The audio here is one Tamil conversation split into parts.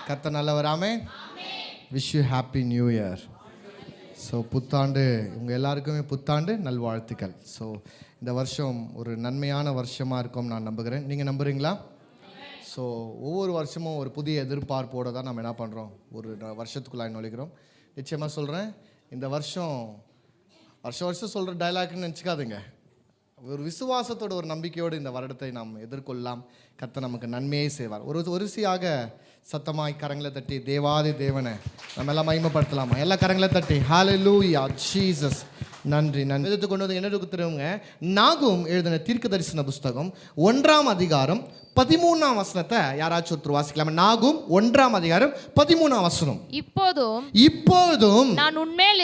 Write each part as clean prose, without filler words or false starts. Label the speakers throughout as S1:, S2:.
S1: கர்த்தர் நல்லவர். ஆமென். Wish you happy new year. So புத்தாண்டு உங்கள் எல்லாருக்குமே புத்தாண்டு நல்வாழ்த்துக்கள். ஸோ இந்த வருஷம் ஒரு நன்மையான வருஷமாக இருக்கும் நான் நம்புகிறேன். நீங்கள் நம்புகிறீங்களா? ஸோ ஒவ்வொரு வருஷமும் ஒரு புதிய எதிர்பார்ப்போடு தான் நம்ம என்ன பண்ணுறோம், ஒரு வருஷத்துக்குள்ளாக நுழைக்கிறோம். நிச்சயமாக சொல்கிறேன், இந்த வருஷம் சொல்கிற டைலாக்னு நினச்சிக்காதுங்க. ஒரு விசுவாசத்தோட ஒரு நம்பிக்கையோடு இந்த வருடத்தை நாம் எதிர்கொள்ளலாம். கர்த்தர் நமக்கு நன்மையை செய்வார். ஒருசியாக சத்தமாய் கரங்களை தட்டி தேவாதி தேவனை நம்ம எல்லாம் மகிமைப்படுத்தலாமா? எல்லா கரங்களை தட்டி ஹல்லேலூயா ஜீசஸ் நன்றி நன்றி. எடுத்து கொண்டு வந்து என்ன தெரியுங்க, நாகும் எழுதின தீர்க்க தரிசன புஸ்தகம் 1ஆம் அதிகாரம் 13ஆம் வசனத்தை யாராச்சும் ஒருத்தர் வாசிக்கலாம். நாகும் 1ஆம் அதிகாரம் 13ஆம் வசனம். இப்போதும் நான் உன்மேல்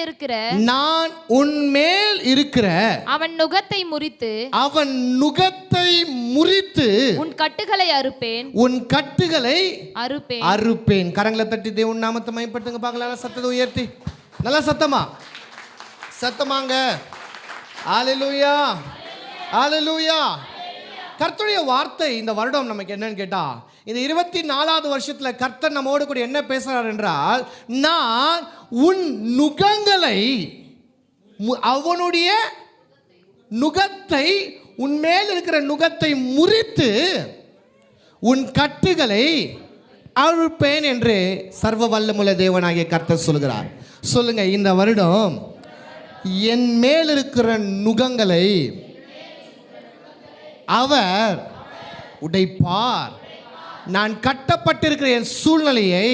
S1: இருக்கிற அவன் நுகத்தை முறித்து உன் கட்டுகளை அறுப்பேன். கரங்களை தட்டி தேவன் நாமத்தை மகிமைப்படுத்துங்க பார்க்கலாம். சத்தத்தை உயர்த்தி நல்லா சத்தமாங்க. ஹல்லேலூயா ஹல்லேலூயா. கர்த்தருடைய வார்த்தை இந்த வருடம் நமக்கு என்னன்னு கேட்டா, இந்த 24வது வருஷத்துல கர்த்தர் நம்மோடு கூட என்ன பேசுறார் என்றால், நான் உன் நுகங்களை, அவனுடைய நுகத்தை, உன்மேல் இருக்கிற நுகத்தை முறித்து உன் கட்டுகளை அறுப்பேன் என்று சர்வ வல்லமுள்ள தேவனாகிய கர்த்தர் சொல்கிறார். சொல்லுங்க, இந்த வருடம் என் மேல் இருக்கிற நுகங்களை அவர் உடைப்பார். நான் கட்டப்பட்டிருக்கிற என் சூழ்நிலையை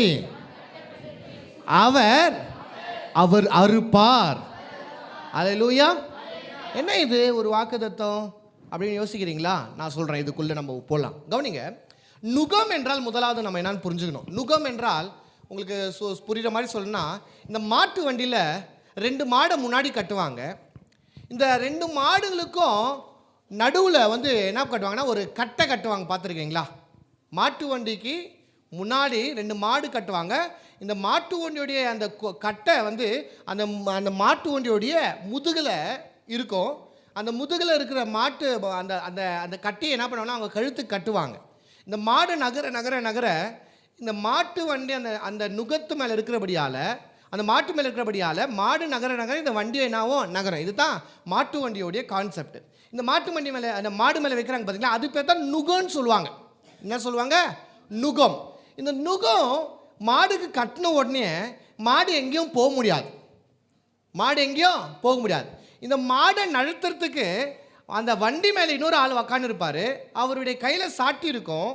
S1: அவர் அறுப்பார். அல்லேலூயா. என்ன இது ஒரு வாக்குத்தத்தம் அப்படின்னு யோசிக்கிறீங்களா? நான் சொல்றேன், இதுக்குள்ள நம்ம போகலாம். கவனிங்க, நுகம் என்றால் முதலாவது நம்ம என்னன்னு புரிஞ்சுக்கணும். நுகம் என்றால் உங்களுக்கு புரியுற மாதிரி சொல்லணும்னா, இந்த மாட்டு வண்டியில் 2 மாடை முன்னாடி கட்டுவாங்க. இந்த 2 மாடுகளுக்கும் நடுவில் என்ன கட்டுவாங்கன்னா, ஒரு கட்டை கட்டுவாங்க. பார்த்துருக்கீங்களா? மாட்டு வண்டிக்கு முன்னாடி 2 மாடு கட்டுவாங்க. இந்த மாட்டு வண்டியோடைய அந்த கட்டை அந்த அந்த மாட்டு வண்டியோடைய முதுகில் இருக்கும். அந்த முதுகில் இருக்கிற மாட்டு அந்த அந்த அந்த கட்டையை என்ன பண்ணுவாங்கன்னா அவங்க கழுத்துக்கு கட்டுவாங்க. இந்த மாடு நகர இந்த மாட்டு வண்டி அந்த அந்த நுகத்து மேலே இருக்கிறபடியால், அந்த மாட்டு மேலே இருக்கிறபடியால் மாடு நகர இந்த வண்டியை என்னாவும் நகரம். இதுதான் மாட்டு வண்டியோடைய கான்செப்ட். இந்த மாட்டு வண்டி மேலே, அந்த மாடு மேலே வைக்கிறாங்க பார்த்தீங்களா, அது பேர் தான் நுகம்னு சொல்லுவாங்க. என்ன சொல்லுவாங்க? நுகம். இந்த நுகம் மாடுக்கு கட்டின உடனே மாடு எங்கேயும் போக முடியாது. இந்த மாடை நழுத்துறதுக்கு அந்த வண்டி மேலே இன்னொரு ஆள் உக்காந்து இருப்பார். அவருடைய கையில் சாட்டி இருக்கும்.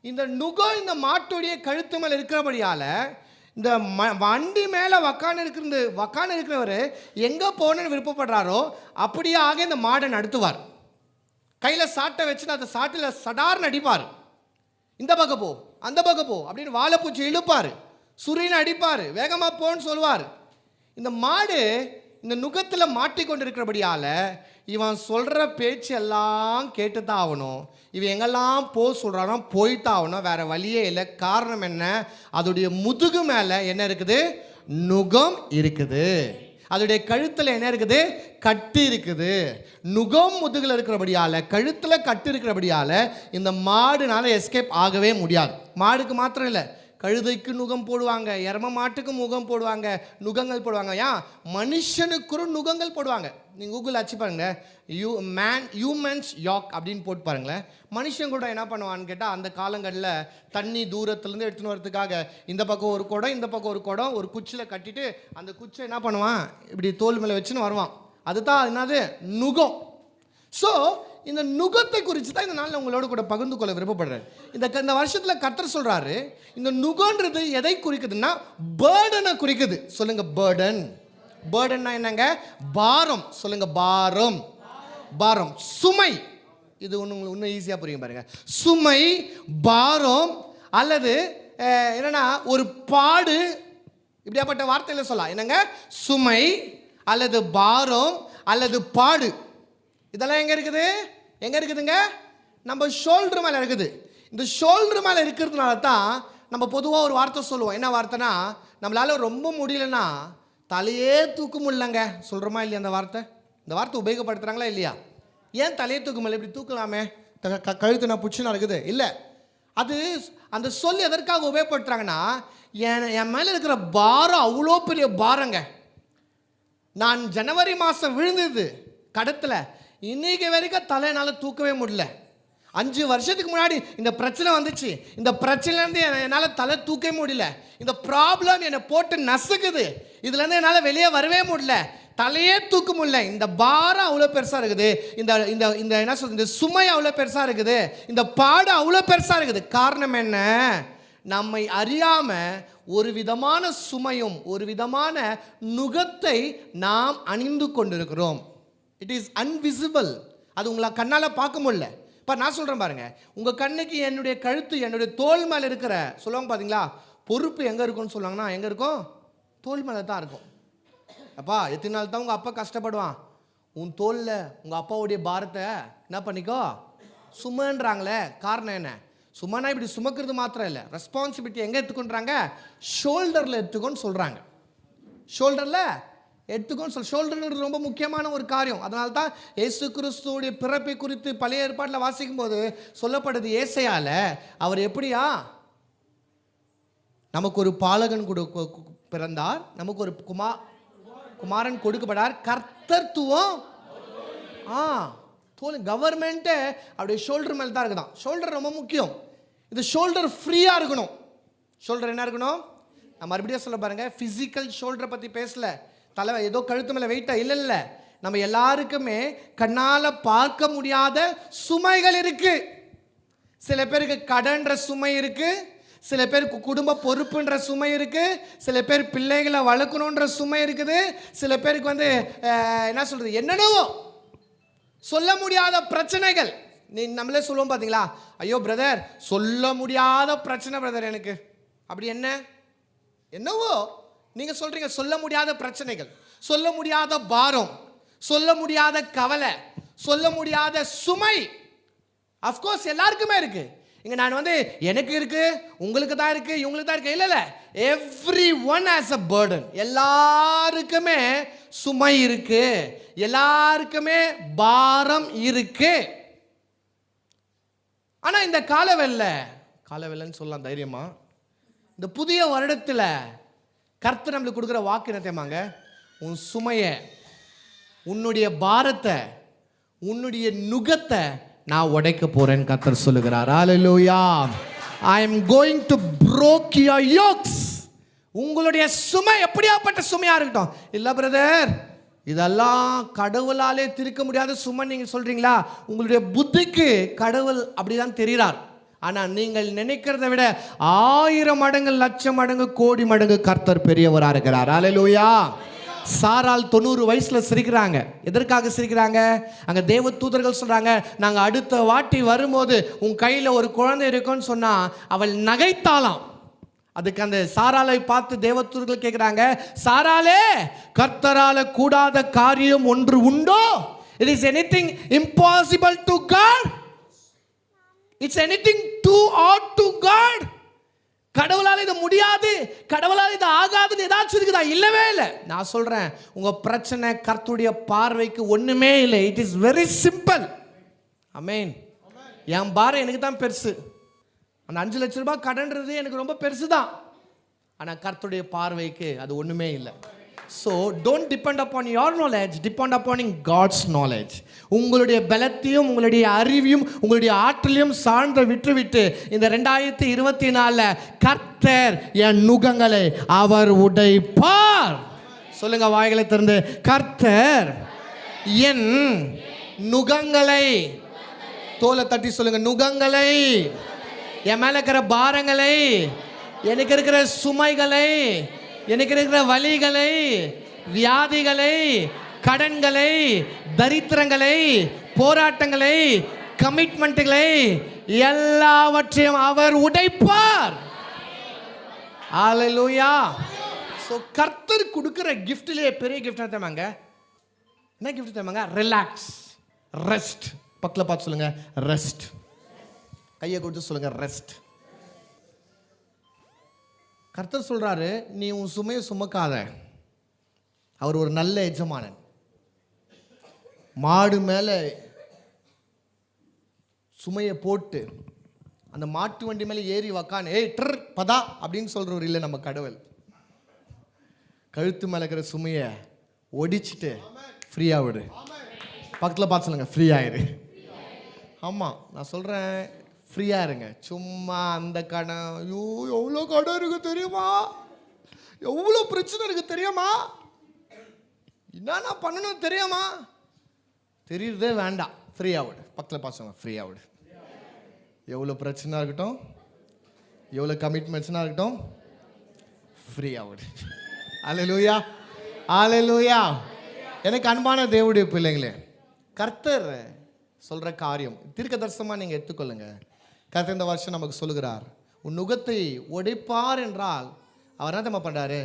S1: இந்த நுகம் இந்த மாட்டுடைய கழுத்து மேலே இருக்கிறபடியால் இந்த வண்டி மேலே உக்காந்து இருக்கிறவர் எங்கே போகணுன்னு விருப்பப்படுறாரோ அப்படியே ஆக இந்த மாடை நடத்துவார். கையில் சாட்டை வச்சுட்டு அந்த சாட்டில் சடார்னு அடிப்பார். இந்த பக்கம் போ, அந்த பக்கம் போ அப்படின்னு வாழைப்பூச்சி இழுப்பார், சுரின்னு அடிப்பார், வேகமாக போன்னு சொல்லுவார். இந்த மாடு இந்த நுகத்தில் மாட்டிக்கொண்டு இருக்கிறபடியால் இவன் சொல்கிற பேச்சு எல்லாம் கேட்டு தான் ஆகணும். இவன் எங்கெல்லாம் சொல்கிறானோ போய்தான் ஆகணும். வேறு வழியே இல்லை. காரணம் என்ன? அதோடைய முதுகு மேலே என்ன இருக்குது? நுகம் இருக்குது. அதோடைய கழுத்தில் என்ன இருக்குது? கட்டு இருக்குது. நுகம் முதுகில் இருக்கிறபடியால், கழுத்தில் கட்டு இருக்கிறபடியால் இந்த மாடுனால எஸ்கேப் ஆகவே முடியாது. மாடுக்கு மாத்திரம் இல்லை, கழுதைக்கு நுகம் போடுவாங்க, எருமை மாட்டுக்கு முகம் போடுவாங்க, நுகங்கள் போடுவாங்க. ஏன்? மனுஷனுக்கு நுகங்கள் போடுவாங்க. நீங்கள் கூகுள் அடிச்சு பாருங்க, ஹியூமன்ஸ் யாக் அப்படின்னு போட்டு பாருங்களேன். மனுஷன் கூட என்ன பண்ணுவான்னு கேட்டால், அந்த காலங்களில் தண்ணி தூரத்துலேருந்து எடுத்துன்னு வரதுக்காக இந்த பக்கம் ஒரு குடம், இந்த பக்கம் ஒரு குடம், ஒரு குச்சியில் கட்டிட்டு அந்த குச்சை என்ன பண்ணுவான், இப்படி தோல் மேலே வச்சுன்னு வருவான். அதுதான் என்னது? நுகம். ஸோ இந்த நுகத்தை குறித்து தான் இந்த நாளில் உங்களோட கூட பகிர்ந்து கொள்ள விருப்பப்படுறேன். இந்த வருஷத்தில் கர்த்தர் சொல்கிறாரு, இந்த நுகன்றது எதை குறிக்குதுன்னா பேர்டனை குறிக்குது. சொல்லுங்க, பேர்டன். பேர்டன்னா என்னங்க? பாரம். சொல்லுங்க, பாரம். சுமை. இது இன்னும் ஈஸியாக புரியும் பாருங்க. சுமை, பாரம், அல்லது என்னன்னா ஒரு பாடு, இப்படியாப்பட்ட வார்த்தையில் சொல்லலாம். என்னங்க? சுமை அல்லது பாரம் அல்லது பாடு. இதெல்லாம் எங்கே இருக்குதுங்க? நம்ம ஷோல்டர் மேலே இருக்குது. இந்த ஷோல்டர் மேலே இருக்கிறதுனால தான் நம்ம பொதுவாக ஒரு வார்த்தை சொல்லுவோம். என்ன வார்த்தைனா, நம்மளால ரொம்ப முடியலன்னா தலையே தூக்க முடியலங்க சொல்கிறோமா இல்லையா? இந்த வார்த்தை உபயோகப்படுத்துகிறாங்களா இல்லையா? ஏன் தலையை தூக்க முடியல? இப்படி தூக்கலாமே, கழுத்து நான் புச்சுனா இருக்குது இல்லை. அது அந்த சொல் எதற்காக உபயோகப்படுத்துறாங்கன்னா, என் மேலே இருக்கிற பாரம் அவ்வளோ பெரிய பாரங்க. நான் ஜனவரி மாதம் விழுந்தது கடத்தில், இன்னைக்கு வரைக்கும் தலையினால் தூக்கவே முடியல. 5 வருஷத்துக்கு முன்னாடி இந்த பிரச்சனை வந்துச்சு. இந்த பிரச்சனைலேருந்து என்னால் தலை தூக்கவே முடியல. இந்த ப்ராப்ளம் என்னை போட்டு நசுக்குது. இதுலேருந்து என்னால் வெளியே வரவே முடியல, தலையே தூக்க முடியல. இந்த பாரம் அவ்வளோ பெருசாக இருக்குது. இந்த இந்த இந்த என்ன சொல்றது, இந்த சுமை அவ்வளோ பெருசாக இருக்குது. இந்த பாடு அவ்வளோ பெருசாக இருக்குது. காரணம் என்ன? நம்மை அறியாமல் ஒரு விதமான சுமையும் ஒரு விதமான நுகத்தை நாம் அணிந்து கொண்டிருக்கிறோம். It is invisible. அது உங்களை கண்ணால் பார்க்க முடியல. இப்போ நான் சொல்கிறேன் பாருங்க, உங்கள் கண்ணுக்கு என்னுடைய கழுத்து, என்னுடைய தோல் மேலே இருக்கிற சொல்லுவாங்க பார்த்தீங்களா, பொறுப்பு எங்கே இருக்கும்னு சொல்லுவாங்கன்னா, எங்கே இருக்கும்? தோல் மேலே தான் இருக்கும். அப்பா எத்தனை நாள் தான் உங்கள் அப்பா கஷ்டப்படுவான், உன் தோலில் உங்கள் அப்பாவுடைய பாரத்தை என்ன பண்ணிக்கோ சுமன்றாங்களே. காரணம் என்ன? சுமனா இப்படி சுமக்கிறது மாத்திரம் இல்லை, ரெஸ்பான்சிபிலிட்டி எங்கே எடுத்துக்கொண்டாங்க? ஷோல்டரில் எடுத்துக்கோன்னு சொல்கிறாங்க. ஷோல்டரில் எடுத்துக்கோன்னு ஷோல்டர்ன்றது ரொம்ப முக்கியமான ஒரு காரியம். அதனால தான் இயேசு கிறிஸ்துவோடைய பிறப்பை குறித்து பழைய ஏற்பாட்டில் வாசிக்கும் போது சொல்லப்படுது, ஏசையால அவர் எப்படியா நமக்கு ஒரு பாலகன் பிறந்தார், நமக்கு ஒரு குமாரன் கொடுக்கப்படார், கர்த்தத்துவம் தோல் கவர்மெண்ட்டு அப்படியே ஷோல்டர் மேலே தான் இருக்குதான். ஷோல்டர் ரொம்ப முக்கியம். இது ஷோல்டர் ஃப்ரீயாக இருக்கணும். ஷோல்டர் என்ன இருக்கணும்? நான் மறுபடியும் சொல்ல பாருங்க, ஃபிசிக்கல் ஷோல்டரை பற்றி பேசல, தலை ஏதோ கழுத்து மேலே வெயிட்டா இல்லை. நம்ம எல்லாருக்குமே கண்ணால் பார்க்க முடியாத சுமைகள் இருக்கு. சில பேருக்கு கடன்ற சுமை இருக்கு, சில பேருக்கு குடும்ப பொறுப்புன்ற சுமை இருக்கு, சில பேர் பிள்ளைகளை வளர்க்கணுன்ற சுமை இருக்குது, சில பேருக்கு என்ன சொல்றது, என்னென்னவோ சொல்ல முடியாத பிரச்சனைகள். நம்மளே சொல்லுவோம் பார்த்தீங்களா, ஐயோ பிரதர் சொல்ல முடியாத பிரச்சனை பிரதர் எனக்கு. அப்படி என்னவோ நீங்கள் சொல்கிறீங்க, சொல்ல முடியாத பிரச்சனைகள், சொல்ல முடியாத பாரம், சொல்ல முடியாத கவலை, சொல்ல முடியாத சுமை. அஃப்கோர்ஸ் எல்லாருக்குமே இருக்கு. இங்கே நான் எனக்கு இருக்கு, உங்களுக்கு தான் இருக்கு, இவங்களுக்கு தான் இருக்கு, இல்லை every one has a burden. எல்லாருக்குமே சுமை இருக்கு, எல்லாருக்குமே பாரம் இருக்கு. ஆனால் இந்த காலவெல்லைன்னு சொல்லலாம் தைரியமா, இந்த புதிய வருடத்தில் கர்த்தர் நம்மளுக்கு கொடுக்குற வாக்கு என்ன தெரியுமாங்க? உன் சுமையை, உன்னுடைய பாரத்தை, உன்னுடைய நுகத்தை நான் உடைக்க போறேன்னு கர்த்தர் சொல்லுகிறார். ஹல்லேலூயா. I am going to break your yokes. உங்களுடைய சுமை எப்படியாப்பட்ட சுமையா இருக்கட்டும். இல்ல பிரதர், இதெல்லாம் கடவுளாலே தீர்க்க முடியாத சுமை நீங்க சொல்றீங்களா? உங்களுடைய புத்திக்கு கடவுள் அப்படிதான் தெரிகிறார். ஆனால் நீங்கள் நினைக்கிறதை விட 1000 மடங்கு, லட்சம் மடங்கு, கோடி மடங்கு கர்த்தர் பெரியவராக இருக்கிறார். ஹல்லேலூயா. சாரால் 90 வயசுல சிரிக்கிறாங்க. எதற்காக சிரிக்கிறாங்க? அங்கே தேவ தூதர்கள் சொல்றாங்க, நாங்கள் அடுத்த வாட்டி வரும்போது உன் கையில் ஒரு குழந்தை இருக்குன்னு சொன்னா அவள் நகைத்தாளாம். அதுக்கு அந்த சாராலை பார்த்து தேவ தூதர்கள் கேட்குறாங்க, சாராலே கர்த்தரால கூடாத காரியம் ஒன்று உண்டோ? It is anything impossible to God? It's anything too odd to God? கடவுளால் இது முடியாது, கடவுளால் இது ஆகாதுன்னு ஏதாச்சும் இருக்குதா? இல்லவே இல்லை. நான் சொல்றேன், உங்க பிரச்சனை கர்த்தருடைய பார்வைக்கு ஒண்ணுமே இல்லை. It is very simple. ஆமென். என் பாரம் எனக்கு தான் பெருசு. அந்த 5 லட்சம் ரூபாய் கடன்றது எனக்கு ரொம்ப பெருசு தான். ஆனால் கர்த்தருடைய பார்வைக்கு அது ஒண்ணுமே இல்லை. So don't depend upon your knowledge, depend upon God's knowledge. உங்களுடைய பலத்தையும் உங்களுடைய அறிவையும் உங்களுடைய ஆற்றலையும் சார்ந்த விட்டுவிட்டு இந்த 2024 கர்த்தர் என் நுகங்களை அவர் உடைப்பார். சொல்லுங்க வாய்களை திறந்து, கர்த்தர் என் நுகங்களை, தோலை தட்டி சொல்லுங்க, நுகங்களை, என் மேல இருக்கிற பாரங்களை, எனக்கு இருக்கிற சுமைகளை, எனக்கு இருக்கிற வலிகளை, வியாதிகளை, கடன்களை, தரித்திரங்களை, போராட்டங்களை, கமிட்மெண்ட்டுகளை எல்லாவற்றையும் அவர் உடைப்பார். ஹல்லேலூயா. சோ கர்த்தர் கொடுக்கிற கிஃப்ட்லயே பெரிய கிஃப்ட் தெரியுமாங்க? என்ன கிஃப்ட் தெரியுமாங்க? Relax, rest. பக்கத்துல பார்த்து சொல்லுங்க, ரெஸ்ட். கையை கொடுத்து சொல்லுங்க, ரெஸ்ட். கர்த்தர் சொல்றாரு, நீ உன் சுமையை சுமக்காத. அவர் ஒரு நல்ல எஜமானன். மாடு மேலே சுமையை போட்டு அந்த மாட்டு வண்டி மேலே ஏறி உக்கான் ஏய் ட்ர் பதா அப்படின்னு சொல்கிறவர் இல்லை நம்ம கடவுள். கழுத்து மேலே இருக்கிற சுமையை ஒடிச்சிட்டு ஃப்ரீயாக விடு. பக்கத்தில் பார்த்து சொல்லுங்க, ஃப்ரீ ஆயிரு. ஆமாம், நான் சொல்கிறேன், ஃப்ரீயாக இருங்க. சும்மா அந்த கடன், ஐயோ எவ்வளோ கடன் இருக்குது தெரியுமா, எவ்வளோ பிரச்சனை இருக்குது தெரியுமா, என்னென்ன பண்ணணும் தெரியுமா, தெரியுறதே வேண்டாம். ஃப்ரீயாக விடு. பக்கத்தில் பார்த்து ஃப்ரீயாக விடு. எவ்வளோ பிரச்சனை இருக்கட்டும், எவ்வளோ கமிட்மெண்ட்ஸ்னா இருக்கட்டும், ஃப்ரீயாக விடு. அல்லேலூயா, அல்லேலூயா. எனக்கு அன்பான தேவனுடைய பிள்ளைங்களே, கர்த்தர் சொல்கிற காரியம் தீர்க்கதரிசனமாக நீங்கள் எடுத்துக்கொள்ளுங்க. கர்த்தர் இந்த வருஷம் நமக்கு சொல்லுகிறார், உன் நுகத்தை உடைப்பார் என்றால் அவர் என்ன பண்ணுறாரு,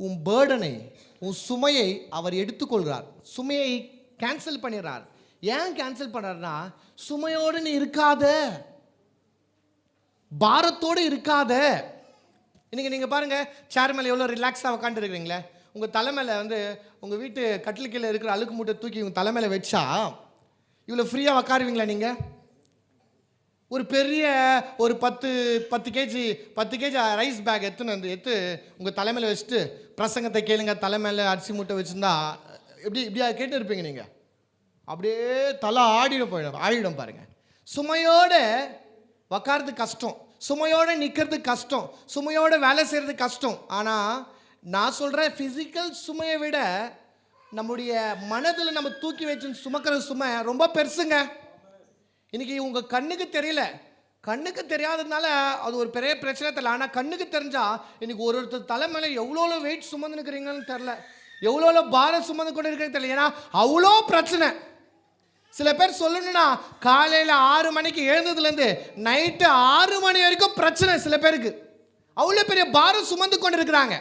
S1: உன் பேர்டனை, உன் சுமையை அவர் எடுத்துக்கொள்கிறார். சுமையை கேன்சல் பண்ணிடுறார். ஏன் கேன்சல் பண்ணுறாருன்னா, சுமையோடு நீ இருக்காத, பாரத்தோடு இருக்காத. இன்னைக்கு நீங்கள் பாருங்கள், சேர் மேலே எவ்வளோ ரிலாக்ஸாக உட்காந்துருக்கிறீங்களே. உங்கள் தலைமையில் உங்கள் வீட்டு கட்டில் கீழே இருக்கிற அழுக்கு மூட்டை தூக்கி உங்கள் தலைமையில் வச்சா இவ்வளோ ஃப்ரீயாக உக்காருவீங்களா நீங்கள்? ஒரு பெரிய ஒரு 10 கேஜி ரைஸ் பேக் எடுத்து உங்கள் தலைமையில் வச்சுட்டு பிரசங்கத்தை கேளுங்க, தலைமையில் அரிசி மூட்டை வச்சுருந்தா இப்படியா கேட்டு இருப்பீங்க நீங்கள்? அப்படியே தலை ஆடிடும் பாருங்கள். சுமையோடு உக்காரது கஷ்டம், சுமையோடு நிற்கிறது கஷ்டம், சுமையோடு வேலை செய்கிறது கஷ்டம். ஆனால் நான் சொல்கிறேன், ஃபிசிக்கல் சுமையை விட நம்முடைய மனதில் நம்ம தூக்கி வச்சு சுமக்கிற சுமை ரொம்ப பெருசுங்க. இன்றைக்கி உங்கள் கண்ணுக்கு தெரியல, கண்ணுக்கு தெரியாததுனால அது ஒரு பெரிய பிரச்சனை தெரியல. ஆனால் கண்ணுக்கு தெரிஞ்சால் இன்றைக்கி ஒருத்தர் தலைமையில எவ்வளோ வெயிட் சுமந்து நிற்கிறீங்கன்னு தெரில, எவ்வளோ பாரம் சுமந்து கொண்டு இருக்கிறீங்கன்னு தெரியல. ஏன்னா அவ்வளோ பிரச்சனை. சில பேர் சொல்லணும்னா காலையில் 6 மணிக்கு எழுந்ததுலேருந்து நைட்டு 6 மணி வரைக்கும் பிரச்சனை. சில பேருக்கு அவ்வளோ பெரிய பாரம் சுமந்து கொண்டு இருக்கிறாங்க.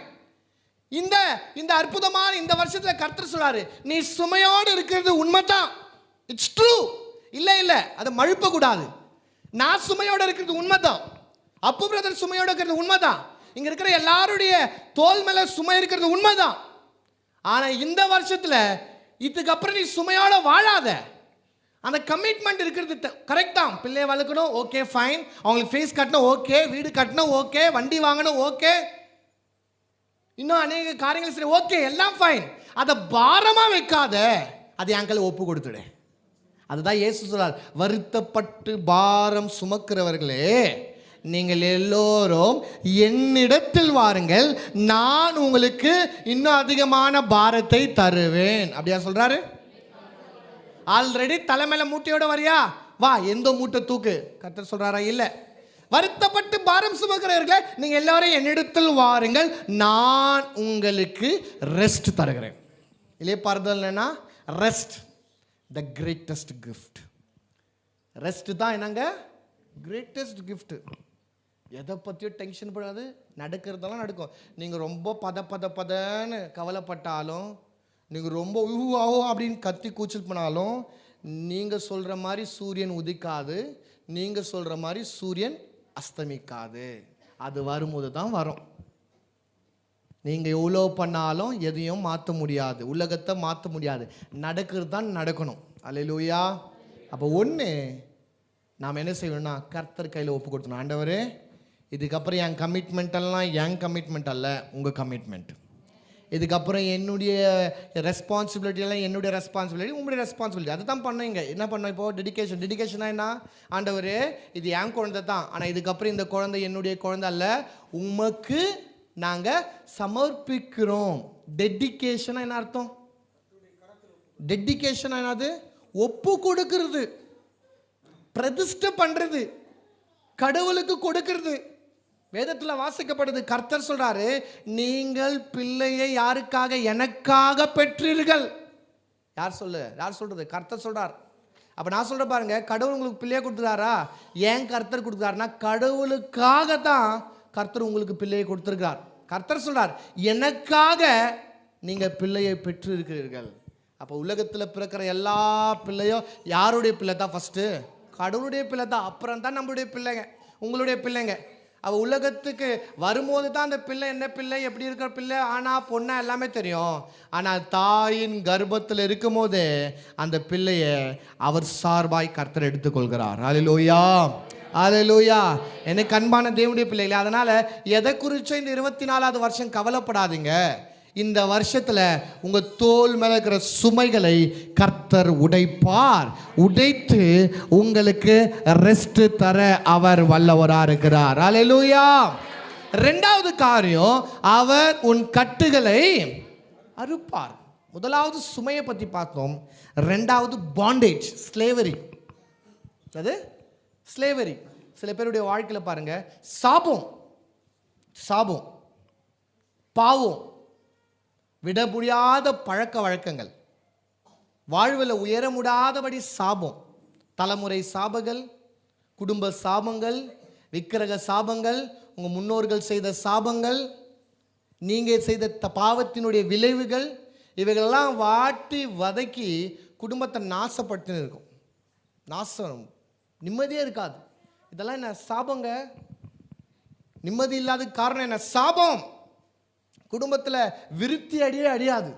S1: இந்த அற்புதமான இந்த வருஷத்தில் கர்த்தர் சொல்றாரு, நீ சுமையோடு இருக்கிறது உண்மைதான், இட்ஸ் ட்ரூ. இல்லை அதை மழுப்ப கூடாது. நான் சுமையோடு இருக்கிறது உண்மைதான், அப்பு பிரதர் சுமையோடு இருக்கிறது உண்மைதான், இங்க இருக்கிற எல்லாருடைய தோல் மேல சுமை இருக்கிறது உண்மைதான். ஆனா இந்த வருஷத்துல இதுக்கப்புறம் நீ சுமையோட வாழாத. அந்த கமிட்மெண்ட் இருக்கிறது கரெக்ட் தான். பிள்ளையை வளர்க்கணும், ஓகே ஃபைன். அவங்களுக்கு ஃபீஸ் கட்டணும், ஓகே. வீடு கட்டணும், ஓகே. வண்டி வாங்கணும், ஓகே. இன்னும் அநேக காரியங்கள் சரி, ஓகே, எல்லாம் ஃபைன். அதை பாரமாக வைக்காத, அதை எங்களை ஒப்பு கொடுத்துடு. அதுதான் இயேசு சொல்றார், வருத்தப்பட்டு பாரம் சுமக்கிறவர்களே நீங்கள் எல்லோரும் என்னிடத்தில் வாருங்கள், நான் உங்களுக்கு இன்னும் அதிகமான பாரத்தை தருவேன். அப்படியா சொல்றாரு? ஆல்ரெடி தலைமையில மூட்டையோட வரியா, வா எந்த மூட்டை தூக்கு. கர்த்தர் சொல்றாரா? இல்லை. வருத்தப்பட்டு பாரம் சுமக்கிறவர்களே நீங்க எல்லாரும் என்னிடத்தில் வாருங்கள், நான் உங்களுக்கு ரெஸ்ட் தருகிறேன். இல்லையே பாருதல்னா rest, the greatest gift. Rest தான் என்னங்க கிரேட்டஸ்ட் கிஃப்ட். எதை பற்றியும் டென்ஷன் படாது, நடக்கிறதெல்லாம் நடக்கும். நீங்கள் ரொம்ப பதன்னு கவலைப்பட்டாலும், நீங்கள் ரொம்ப ஊஹாவோ அப்படின்னு கத்தி கூச்சல் பண்ணாலும், நீங்கள் சொல்கிற மாதிரி சூரியன் உதிக்காது, நீங்கள் சொல்கிற மாதிரி சூரியன் அஸ்தமிக்காது. அது வரும்போது தான் வரும். நீங்கள் எவ்வளோ பண்ணாலும் எதையும் மாற்ற முடியாது, உலகத்தை மாற்ற முடியாது, நடக்கிறது தான் நடக்கணும். அல்லேலூயா. அப்போ ஒன்று நாம் என்ன செய்யணும்னா கர்த்தர் கையில் ஒப்பு கொடுத்தணும். ஆண்டவரே, இதுக்கப்புறம் என் கமிட்மெண்ட் எல்லாம் என் கமிட்மெண்ட் அல்ல, உங்கள் கமிட்மெண்ட். இதுக்கப்புறம் என்னுடைய ரெஸ்பான்சிபிலிட்டியெல்லாம் என்னுடைய ரெஸ்பான்சிபிலிட்டி, உங்களுடைய ரெஸ்பான்சிபிலிட்டி. அதை தான் பண்ணுங்க. என்ன பண்ணோம் இப்போது? டெடிகேஷனாக என்ன? ஆண்டவரே, இது என் குழந்தை தான், ஆனால் இதுக்கப்புறம் இந்த குழந்தை என்னுடைய குழந்தை அல்ல, உமக்கு நாங்கள் சமர்ப்பிக்கிறோம். டெடிகேஷனாக என்ன அர்த்தம்? டெடிகேஷனாக என்னது? ஒப்பு கொடுக்கிறது, பிரதிஷ்டை பண்ணுறது, கடவுளுக்கு கொடுக்கிறது. வேதத்தில் வாசிக்கப்படுது. கர்த்தர் சொல்றாரு, நீங்கள் பிள்ளையை யாருக்காக? எனக்காக பெற்றீர்கள். யார் சொல்றது? கர்த்தர் சொல்றார். அப்ப நான் சொல்ற பாருங்க, கடவுள் உங்களுக்கு பிள்ளையை கொடுத்துறாரா? ஏன் கர்த்தர் கொடுக்குறாருன்னா கடவுளுக்காக தான் கர்த்தர் உங்களுக்கு பிள்ளையை கொடுத்துருக்கார். கர்த்தர் சொல்றார், எனக்காக நீங்க பிள்ளையை பெற்று இருக்கிறீர்கள். அப்போ உலகத்தில் பிறக்கிற எல்லா பிள்ளையும் யாருடைய பிள்ளை தான்? ஃபர்ஸ்ட் கடவுளுடைய பிள்ளை தான், அப்புறம் தான் நம்மளுடைய பிள்ளைங்க, உங்களுடைய பிள்ளைங்க. அவள் உலகத்துக்கு வரும்போது தான் அந்த பிள்ளை என்ன பிள்ளை, எப்படி இருக்கிற பிள்ளை, ஆனால் பொண்ணா எல்லாமே தெரியும். ஆனால் தாயின் கர்ப்பத்தில் இருக்கும் போதே அந்த பிள்ளையை அவர் சார்பாய் கர்த்தர் எடுத்துக்கொள்கிறார். அல்லேலூயா, அல்லேலூயா. எனக்கு அன்பான தேவனுடைய பிள்ளைகளே, அதனால எதை குறிச்சோ இந்த 24வது வருஷம் கவலைப்படாதீங்க. இந்த வருஷத்துல உங்க தோல் மேல இருக்கிற சுமைகளை கர்த்தர் உடைப்பார். உடைத்து உங்களுக்கு ரெஸ்ட் தர அவர் வல்லவரா இருக்கிறார். அல்லேலூயா. இரண்டாவது காரியம், அவர் உன் கட்டுகளை அறுப்பார். முதலாவது சுமையை பற்றி பார்த்தோம். ரெண்டாவது பாண்டேஜ், ஸ்லேவரி. அது ஸ்லேவரி. சில பேருடைய வாழ்க்கையில் பாருங்க, சாபம், பாவம், விட முடியாத பழக்க வழக்கங்கள், வாழ்வில் உயர முடியாதபடி சாபம், தலைமுறை சாபங்கள், குடும்ப சாபங்கள், விக்கிரக சாபங்கள், உங்கள் முன்னோர்கள் செய்த சாபங்கள், நீங்கள் செய்த பாவத்தினுடைய விளைவுகள், இவைகளெல்லாம் வாட்டி வதக்கி குடும்பத்தை நாசப்படுத்தின்னு இருக்கும். நாசம், நிம்மதியே இருக்காது. இதெல்லாம் என்ன சாபங்க? நிம்மதி இல்லாத காரணம் என்ன? சாபம். குடும்பத்தில் விருத்தி அடியாது.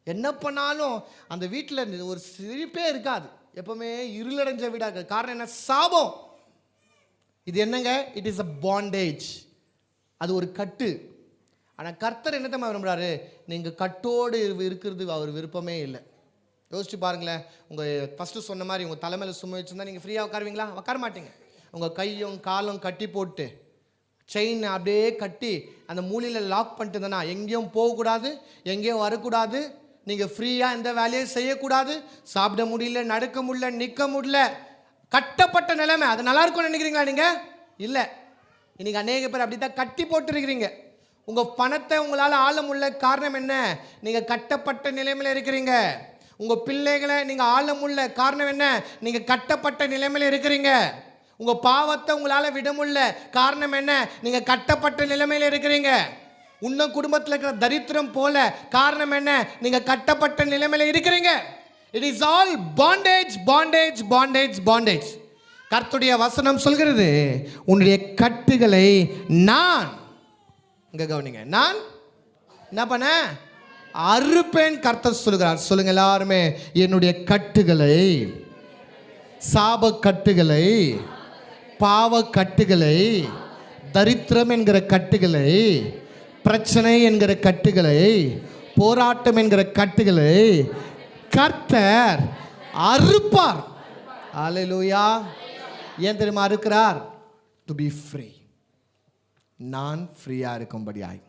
S1: என்ன பண்ணாலும் அந்த வீட்டில் ஒரு சிரிப்பே இருக்காது. எப்பவுமே இருளடைஞ்ச வீடாக. காரணம் என்ன? சாபம். இது என்னங்க? It is a bondage. அது ஒரு கட்டு. ஆனால் கர்த்தர் என்ன தான் விரும்புகிறாரு? நீங்கள் கட்டோடு இருக்கிறது அவர் விருப்பமே இல்லை. யோசிச்சு பாருங்களேன். உங்கள் ஃபஸ்ட்டு சொன்ன மாதிரி உங்கள் தலைமையில் சும்மா வச்சுருந்தா நீங்கள் ஃப்ரீயாக உட்காருவீங்களா? உட்கார மாட்டீங்க. உங்கள் கையும் காலும் கட்டி போட்டு, செயின் அப்படியே கட்டி அந்த மூலையில் லாக் பண்ணிட்டு இருந்தேன்னா எங்கேயும் போகக்கூடாது, எங்கேயும் வரக்கூடாது, நீங்கள் ஃப்ரீயாக எந்த வேலையும் செய்யக்கூடாது, சாப்பிட முடியல, நடக்க முடியல, நிற்க முடியல, கட்டப்பட்ட நிலைமை. அது நல்லா இருக்கும்னு நினைக்கிறீங்களா நீங்கள்? இல்லை. இன்னைக்கு அநேக பேர் அப்படி தான் கட்டி போட்டுருக்கிறீங்க. உங்கள் பணத்தை உங்களால் ஆள முடியல. காரணம் என்ன? நீங்கள் கட்டப்பட்ட நிலைமையில் இருக்கிறீங்க. உங்கள் பிள்ளைகளை நீங்கள் ஆள முடியல. காரணம் என்ன? நீங்கள் கட்டப்பட்ட நிலைமையில் இருக்கிறீங்க. உங்கள் பாவத்தை உங்களால் விட முடியல. காரணம் என்ன? நீங்கள் கட்டப்பட்ட நிலைமையில் இருக்கிறீங்க. இன்னும் குடும்பத்தில் இருக்கிற தரித்திரம் போல. காரணம் என்ன? நீங்கள் கட்டப்பட்ட நிலைமையில் இருக்கிறீங்க. It is all bondage, bondage, bondage, bondage. கர்த்தருடைய வசனம் சொல்கிறது, உன்னுடைய கட்டுகளை நான், இங்க கவனிங்க, நான் என்ன பண்ண? அறுப்பேன் கர்த்தர் சொல்கிறார். சொல்லுங்க எல்லாருமே, என்னுடைய கட்டுகளை, சாப கட்டுகளை, பாவ கட்டுகளை, தரித்திரம் என்கிற கட்டுகளை, பிரச்சனை என்கிற கட்டுகளை, போராட்டம் என்கிற கட்டுகளை கர்த்தர் அறுப்பார். அல்லேலூயா. ஏன் தெரியுமா அறுக்கிறார்? To be free. நான் ஃப்ரீயாக இருக்கும்படியாய்.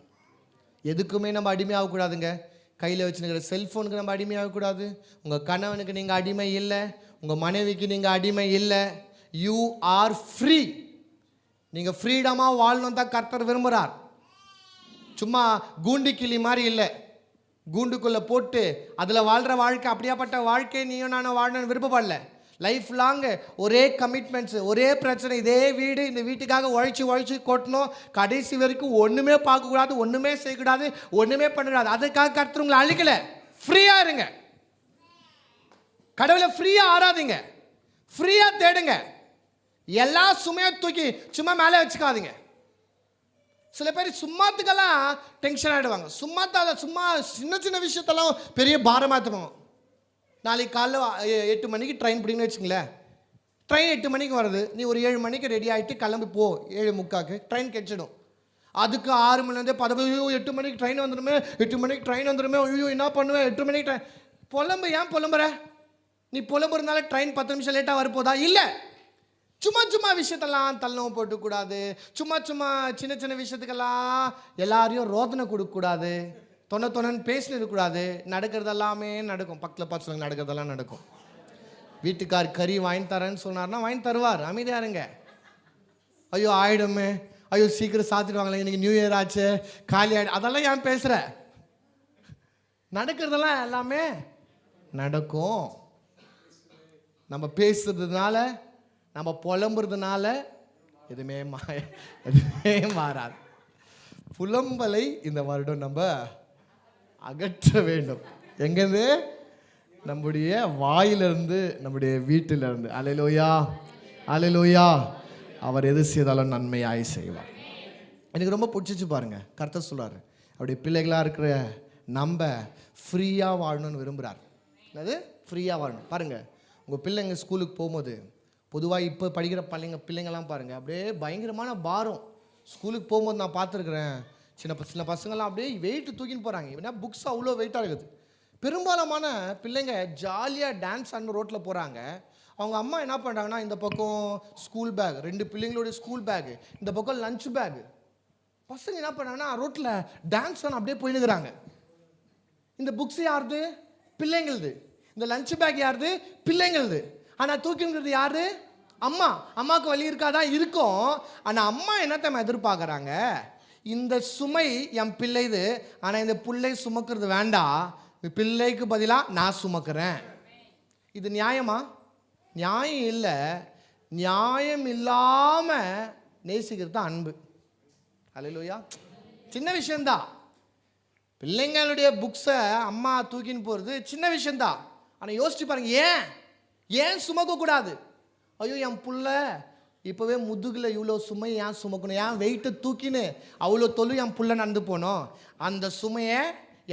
S1: எதுக்குமே நம்ம அடிமையாகக்கூடாதுங்க. கையில் வச்சுருக்கிற செல்ஃபோனுக்கு நம்ம அடிமையாகக்கூடாது. உங்கள் கணவனுக்கு நீங்கள் அடிமை இல்லை, உங்கள் மனைவிக்கு நீங்கள் அடிமை இல்லை. You are free. நீங்கள் ஃப்ரீடமாக வாழணும் தான் கர்த்தர் விரும்புகிறார். சும்மா கூண்டு கிளி மாதிரி இல்லை, கூண்டுக்குள்ளே போட்டு அதில் வாழ்கிற வாழ்க்கை. அப்படியாப்பட்ட வாழ்க்கை நீயும் நானும் வாழணும்னு விருப்பப்படல. லைஃப் லாங் ஒரே கமிட்மெண்ட்ஸு, ஒரே பிரச்சனை, இதே வீடு, இந்த வீட்டுக்காக உழைச்சி கொட்டணும். கடைசி வரைக்கும் ஒன்றுமே பார்க்கக்கூடாது, ஒன்றுமே செய்யக்கூடாது, ஒன்றுமே பண்ணக்கூடாது. அதுக்காக கர்த்தர் உங்களை அழிக்கலை. ஃப்ரீயாக இருங்க. கடவுளை ஃப்ரீயாக ஆராதிங்க, ஃப்ரீயாக தேடுங்க. எல்லா சுமையாக தூக்கி சும்மா மேலே வச்சுக்காதீங்க. சில பேர் சும்மாத்துக்கெல்லாம் டென்ஷன் ஆகிடுவாங்க. சும்மா சின்ன சின்ன விஷயத்தெல்லாம் பெரிய பாரமாக எடுத்துப்பாங்க. நாளைக்கு காலைல 8 மணிக்கு ட்ரெயின் பிடிங்கன்னு வச்சுங்களேன். ட்ரெயின் 8 மணிக்கு வருது, நீ ஒரு 7 மணிக்கு ரெடி ஆகிட்டு கிளம்பி போ. 7:45 ட்ரெயின் கிடச்சிடும். அதுக்கு 6 மணிலேருந்து 10 8 மணிக்கு ட்ரெயின் வந்துடுமே, 8 மணிக்கு ட்ரெயின் வந்துடுமே, ஐயோ என்ன பண்ணுவேன், 8 மணிக்கு ட்ரெயின். ஏன் புலம்புற? நீ புலம்புறதுனால ட்ரெயின் 10 நிமிஷம் லேட்டாக வரப்போதா? இல்லை. சும்மா விஷயத்தெல்லாம் தள்ளவும் போட்டுக்கூடாது. சும்மா சின்ன சின்ன விஷயத்துக்கெல்லாம் எல்லாரையும் ரோதனை கொடுக்கக்கூடாது. தொண்ணன்னு பேசிட்டு இருக்கக்கூடாது. நடக்கிறது எல்லாமே நடக்கும். பக்கத்தில் பார்த்து சொல்லுங்க, நடக்கிறதெல்லாம் நடக்கும். வீட்டுக்கார் கறி வாங்கி தரேன்னு சொன்னார்னா வாங்கி தருவார். அமைதியாக இருங்க. ஐயோ ஆயிடுமே, ஐயோ சீக்கிரம் சாத்திடுவாங்களே, இன்னைக்கு நியூ இயர் ஆச்சு, காலி ஆகிடும், அதெல்லாம் ஏன் பேசுகிற? நடக்கிறதெல்லாம் எல்லாமே நடக்கும். நம்ம பேசுறதுனால, நம்ம புலம்புறதுனால எதுவுமே மாறாது. புலம்பலை இந்த வருடம் நம்ம அகற்ற வேண்டும். எங்கேருந்து? நம்முடைய வாயிலிருந்து, நம்முடைய வீட்டிலிருந்து. அல்லேலூயா, அல்லேலூயா. அவர் எது செய்தாலும் நன்மையாய் செய்வார். எனக்கு ரொம்ப பிடிச்சிச்சு பாருங்க. கர்த்தர் சொல்றாரு, அவருடைய பிள்ளைகளாக இருக்கிற நம்ம ஃப்ரீயாக வாழணும்னு விரும்புகிறார். அது ஃப்ரீயாக வாழணும். பாருங்கள், உங்கள் பிள்ளைங்க ஸ்கூலுக்கு போகும்போது பொதுவாக இப்போ படிக்கிற பிள்ளைங்கள்லாம் பாருங்கள், அப்படியே பயங்கரமான பாரம். ஸ்கூலுக்கு போகும்போது நான் பார்த்துருக்குறேன், சின்ன பசங்கள்லாம் அப்படியே வெயிட்டு தூக்கின்னு போகிறாங்க. ஏன்னா புக்ஸ் அவ்வளோ வெயிட்டாக இருக்குது. பெரும்பாலான பிள்ளைங்க ஜாலியாக டான்ஸ் ஆடின ரோட்டில் போகிறாங்க. அவங்க அம்மா என்ன பண்ணுறாங்கன்னா, இந்த பக்கம் ஸ்கூல் பேக், 2 பிள்ளைங்களுடைய ஸ்கூல் பேக்கு, இந்த பக்கம் லஞ்ச் பேக்கு. பசங்க என்ன பண்ணாங்கன்னா ரோட்டில் டான்ஸ் ஆன அப்படியே போயினுக்கிறாங்க. இந்த புக்ஸ் யாருது? பிள்ளைங்களுது. இந்த லஞ்ச் பேக் யாருது? பிள்ளைங்களுது. ஆனால் தூக்கிங்கிறது யாரு? அம்மா. அம்மாவுக்கு வலி இருக்காதான்? இருக்கும். ஆனால் அம்மா என்னத்தை எதிர்பார்க்குறாங்க, இந்த சுமை என் பிள்ளைது, ஆனால் இந்த பிள்ளை சுமக்கிறது வேண்டாம், பிள்ளைக்கு பதிலாக நான் சுமக்கிறேன். இது நியாயமா? நியாயம் இல்லை. நியாயம் இல்லாமல் நேசிக்கிறது தான் அன்பு. அல்லேலூயா. சின்ன விஷயந்தான். பிள்ளைங்களுடைய புக்ஸை அம்மா தூக்கின்னு போகிறது சின்ன விஷயந்தான். ஆனால் யோசிச்சு பாருங்க, ஏன் சுமக்கக்கூடாது? ஐயோ என் புள்ள இப்போவே முதுகில் இவ்வளோ சுமை ஏன் சுமக்கணும்? ஏன் வெயிட்டை தூக்கின்னு அவ்வளோ தொழு என் புள்ள நடந்து போனோம்? அந்த சுமையை,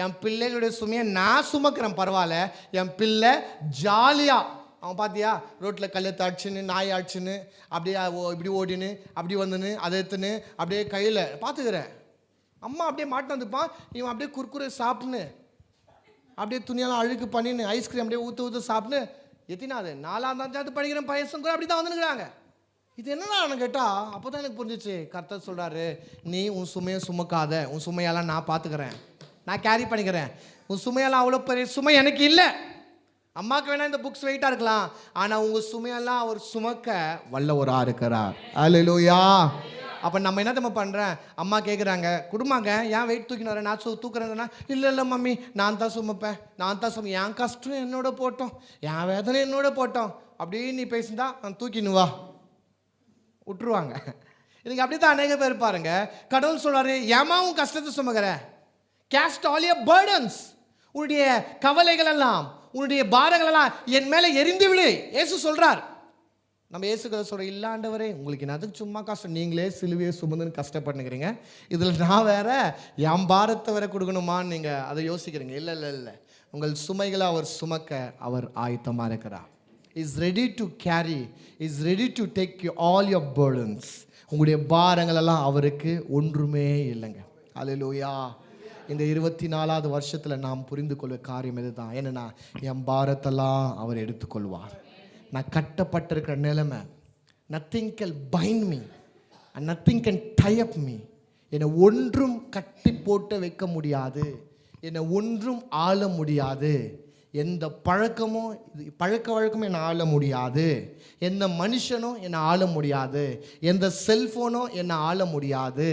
S1: என் பிள்ளைகளுடைய சுமையை நான் சுமக்கிறேன், பரவாயில்ல. என் பிள்ளை ஜாலியாக, அவன் பார்த்தியா ரோட்டில் கல்லத்தை அடிச்சுன்னு, நாய் அடிச்சுன்னு, அப்படியே இப்படி ஓடின்னு, அப்படி வந்துன்னு, அதை எடுத்துன்னு அப்படியே கையில் பார்த்துக்கிறேன். அம்மா அப்படியே மாட்டு வந்துப்பான், இவன் அப்படியே குறுக்குறை சாப்பிட்னு, அப்படியே துணியெல்லாம் அழுக்கு பண்ணின்னு, ஐஸ்கிரீம் அப்படியே ஊற்று சாப்பிட்னு, எத்தினாது 4ஆம் படிக்கிற பையன் கூட அப்படி தான் வந்துருக்குறாங்க. இது என்னன்னு கேட்டால் அப்போ தான் எனக்கு புரிஞ்சிச்சு. கர்த்தர் சொல்கிறாரு, நீ உன் சுமையை சுமக்காத, உன் சுமையெல்லாம் நான் பார்த்துக்கிறேன், நான் கேரி பண்ணிக்கிறேன். உன் சுமையெல்லாம் அவ்வளோ பெரிய சுமை எனக்கு இல்லை. அம்மாவுக்கு வேணா இந்த புக்ஸ் வெயிட்டாக இருக்கலாம், ஆனால் உங்கள் சுமையெல்லாம் அவர் சுமக்க வல்லவராக இருக்கிறார். அல்லேலூயா. அப்போ நம்ம என்ன நம்ம பண்ணுறேன், அம்மா கேட்குறாங்க, குடும்பங்க ஏன் வெயிட் தூக்கின்னு வரேன், நான் தூக்குறேன்னா, இல்லை மம்மி நான் தான் சுமப்பேன், நான் தான் என் கஷ்டம் என்னோட போட்டோம், என் வேதனை என்னோட போட்டோம் அப்படின்னு நீ பேசினா நான் தூக்கின்னு வா விட்டுருவாங்க. இதுக்கு அப்படி தான் அநேக பேர் பாருங்க. கடவுள் சொல்கிறாரு, ஏமா உன் கஷ்டத்தை சுமக்கிற, கேஸ்ட் ஆல் யுவர் பர்டன்ஸ், உன்னுடைய கவலைகள் எல்லாம், உன்னுடைய பாரங்கள் எல்லாம் என் மேலே எரிந்து விடு. இயேசு சொல்கிறார். நம்ம இயேசுக்களை சொல்கிற, இல்லாண்டவரே உங்களுக்கு என்னதுக்கு சும்மா கஷ்டம், நீங்களே சிலுவையை சுமந்துன்னு கஷ்டப்பட்டுக்கிறீங்க, இதில் நான் வேற என் பாரத்தை வேற கொடுக்கணுமான்னு நீங்கள் அதை யோசிக்கிறீங்க. இல்லை, உங்கள் சுமைகளை அவர் சுமக்க அவர் ஆயத்தமாக இருக்கிறார். Is ready to carry, is ready to take you all your burdens. உங்களுடைய பாரங்கள் எல்லாம் அவருக்கு ஒன்றுமே இல்லைங்க. அல்லேலூயா. இந்த 24வது வருஷத்தில் நாம் புரிந்து கொள்ளும் காரியம் இதுதான். என்னென்னா, என் பாரத்தெல்லாம் அவர் எடுத்துக்கொள்வார். நான் கட்டப்பட்டிருக்கிற நிலைமை, nothing can bind me and nothing can tie up me. என்னை ஒன்றும் கட்டி போட்டு வைக்க முடியாது, என்னை ஒன்றும் ஆள முடியாது. எந்த பழக்க வழக்கமும் என்னை ஆள முடியாது, எந்த மனுஷனும் என்னை ஆள முடியாது, எந்த செல்ஃபோனும் என்னை ஆள முடியாது,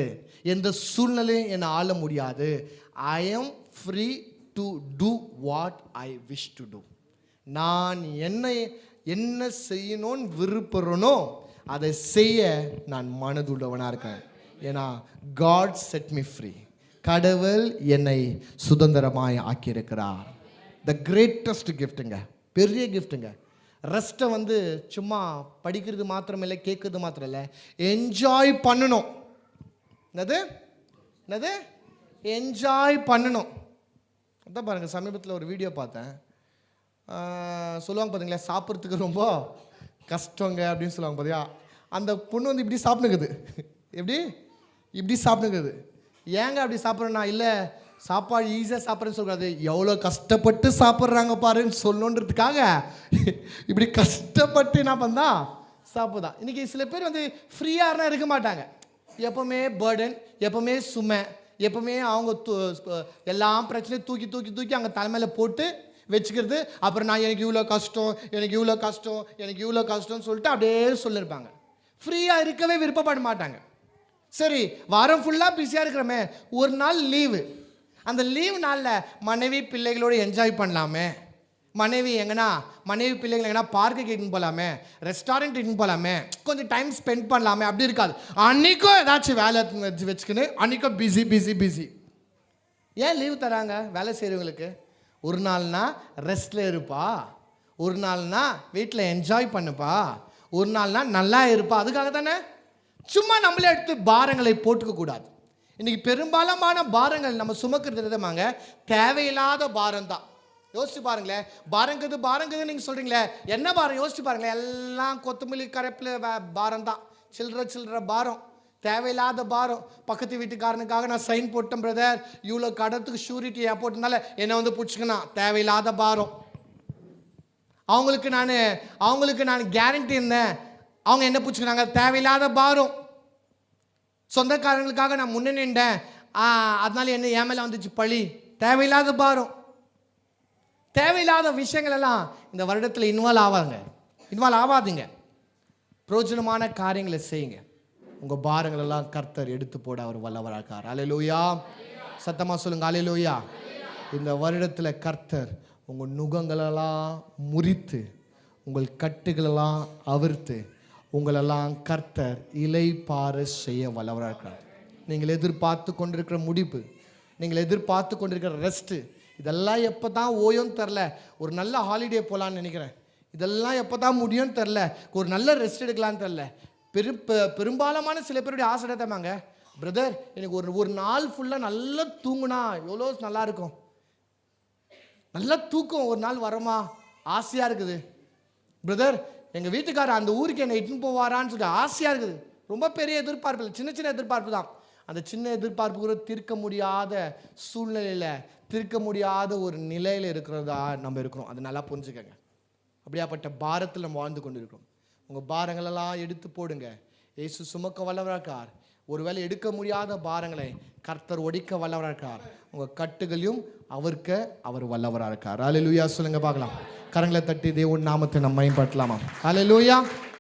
S1: எந்த சூழ்நிலையும் என்னை ஆள முடியாது. I am free to do what I wish to do. நான் என்ன செய்யணும்னு விருப்பறனோ அதை செய்ய நான் மனதுள்ளவனாக இருக்கேன். ஏன்னா காட் செட் மீ ஃப்ரீ. கடவுள் என்னை சுதந்திரமாய் ஆக்கியிருக்கிறார். த கிரேட்டஸ்ட் கிஃப்ட்டுங்க, பெரிய கிஃப்ட்டுங்க. ரெஸ்ட்டை சும்மா படிக்கிறது மாத்திரம் இல்லை, கேட்கறது மாத்திரம் இல்லை, என்ஜாய் பண்ணணும். என்னது என்ஜாய் பண்ணணும். அதான் பாருங்கள், சமீபத்தில் ஒரு வீடியோ பார்த்தேன். சொல்லுவாங்க பார்த்தீங்களா, சாப்பிட்றதுக்கு ரொம்ப கஷ்டங்க அப்படின்னு சொல்லுவாங்க பார்த்தியா. அந்த பொண்ணு இப்படி சாப்பிடுங்குது, இப்படி சாப்பிடுங்குது. ஏங்க அப்படி சாப்பிட்றேன்னா, இல்லை சாப்பாடு ஈஸியாக சாப்பிட்றேன்னு சொல்கிறாது, எவ்வளோ கஷ்டப்பட்டு சாப்பிட்றாங்க பாருன்னு சொல்லணுன்றதுக்காக இப்படி கஷ்டப்பட்டு என்ன பண்ணா சாப்பிட்தான். இன்றைக்கி சில பேர் ஃப்ரீயாக இருக்க மாட்டாங்க. எப்போவுமே பேர்டன், எப்போவுமே சுமை, எப்போவுமே அவங்க எல்லா பிரச்சனையும் தூக்கி தூக்கி தூக்கி அங்கே தலைமையில் போட்டு வச்சுக்கிறது. அப்புறம் நான் எனக்கு இவ்வளோ கஷ்டம், எனக்கு இவ்வளோ கஷ்டம், எனக்கு இவ்வளோ கஷ்டம்னு சொல்லிட்டு அப்படியே சொல்லியிருப்பாங்க. ஃப்ரீயாக இருக்கவே விருப்பப்பட மாட்டாங்க. சரி, வாரம் ஃபுல்லாக பிஸியாக இருக்கிறோமே, ஒரு நாள் லீவு, அந்த லீவு நாளில் மனைவி பிள்ளைகளோடு என்ஜாய் பண்ணலாமே, மனைவி பிள்ளைகள் எங்கன்னா பார்க்குக்கு இட்டுன்னு போகலாமே, ரெஸ்டாரண்ட் இட்டுன்னு போகலாமே, கொஞ்சம் டைம் ஸ்பெண்ட் பண்ணலாமே. அப்படி இருக்காது. அன்றைக்கும் ஏதாச்சும் வேலை வச்சுக்கின்னு அன்றைக்கும் பிஸி. ஏன் லீவு தராங்க வேலை செய்கிறவங்களுக்கு? ஒரு நாள்னா ரெஸ்ட்டில் இருப்பா, ஒரு நாள்னா வீட்டில் என்ஜாய் பண்ணுப்பா, ஒரு நாள்னா நல்லா இருப்பா. அதுக்காக தானே. சும்மா நம்மளே எடுத்து பாரங்களை போட்டுக்க கூடாது. இன்றைக்கி பெரும்பாலான பாரங்கள் நம்ம சுமக்கிறது விதமாங்க தேவையில்லாத பாரம் தான். யோசிச்சு பாருங்களேன். பாரங்குது நீங்க சொல்றீங்களே, என்ன பாரம் யோசிச்சு பாருங்களேன். எல்லாம் கொத்தமல்லி கரைப்பில் பாரம் தான், சில்லற பாரம், தேவையில்லாத பாரம். பக்கத்து வீட்டுக்காரனுக்காக நான் சைன் போட்டேன் பிரதர், இவ்வளோ கடத்துக்கு ஷூரிட்டி போட்டதுனால என்னை வந்து பிடிச்சிக்கணும், தேவையில்லாத பாரம். அவங்களுக்கு நான் கேரண்டி இருந்தேன், அவங்க என்ன பிடிச்சிக்கினாங்க, தேவையில்லாத பாரம். சொந்தக்காரங்களுக்காக நான் முன்ன நின்றேன், அதனால என்ன என் மேலே வந்துச்சு பழி, தேவையில்லாத பாரம். தேவையில்லாத விஷயங்கள் எல்லாம் இந்த வருடத்தில் இன்வால்வ் ஆகாதுங்க. பிரயோஜனமான காரியங்களை செய்யுங்க. உங்கள் பாரங்கள் எல்லாம் கர்த்தர் எடுத்து போட அவர் வல்லவராக இருக்கார். அல்லேலூயா. சத்தமாக சொல்லுங்க அல்லேலூயா. இந்த வருடத்தில் கர்த்தர் உங்கள் நுகங்களெல்லாம் முறித்து, உங்கள் கட்டுகளெல்லாம் அவிர்த்து, உங்களெல்லாம் கர்த்தர் இலைப்பார செய்ய வல்லவராக இருக்கிறார். நீங்கள் எதிர்பார்த்து கொண்டிருக்கிற முடிப்பு, நீங்கள் எதிர்பார்த்து கொண்டிருக்கிற ரெஸ்ட்டு, இதெல்லாம் எப்போ தான் ஓயோன்னு தெரில. ஒரு நல்ல ஹாலிடே போகலான்னு நினைக்கிறேன், இதெல்லாம் எப்போ தான் முடியும்னு தெரில. ஒரு நல்ல ரெஸ்ட் எடுக்கலான்னு தெரில. பெரும்பாலான சில பேருடைய ஆசை தாங்க, பிரதர் எனக்கு ஒரு நாள் ஃபுல்லாக நல்லா தூங்குனா எவ்வளோ நல்லா இருக்கும், நல்லா தூக்கம் ஒரு நாள் வரமா ஆசையாக இருக்குது. பிரதர் எங்கள் வீட்டுக்காரர் அந்த ஊருக்கு என்னை இட்டுன்னு போவாரான்னு சொல்லி ஆசையாக இருக்குது. ரொம்ப பெரிய எதிர்பார்ப்பு இல்லை, சின்ன எதிர்பார்ப்பு தான். அந்த சின்ன எதிர்பார்ப்பு கூட தீர்க்க முடியாத சூழ்நிலையில், தீர்க்க முடியாத ஒரு நிலையில் இருக்கிறதா நம்ம இருக்கிறோம். அது நல்லா புரிஞ்சுக்கங்க. அப்படியாப்பட்ட பாரத்தில் நம்ம வாழ்ந்து கொண்டு இருக்கிறோம். உங்கள் பாரங்களெல்லாம் எடுத்து போடுங்க. இயேசு சுமக்க வல்லவராக்கார். ஒருவேளை எடுக்க முடியாத பாரங்களை கர்த்தர் ஒடிக்க வல்லவராக இருக்கார். உங்கள் கட்டுகளையும் அவர் வல்லவராக இருக்கார். அல்லேலூயா சொல்லுங்க பார்க்கலாம். கரங்களை தட்டி தேவன் நாமத்தை நம்ம மேம்படுத்தலாமா? அல்லேலூயா.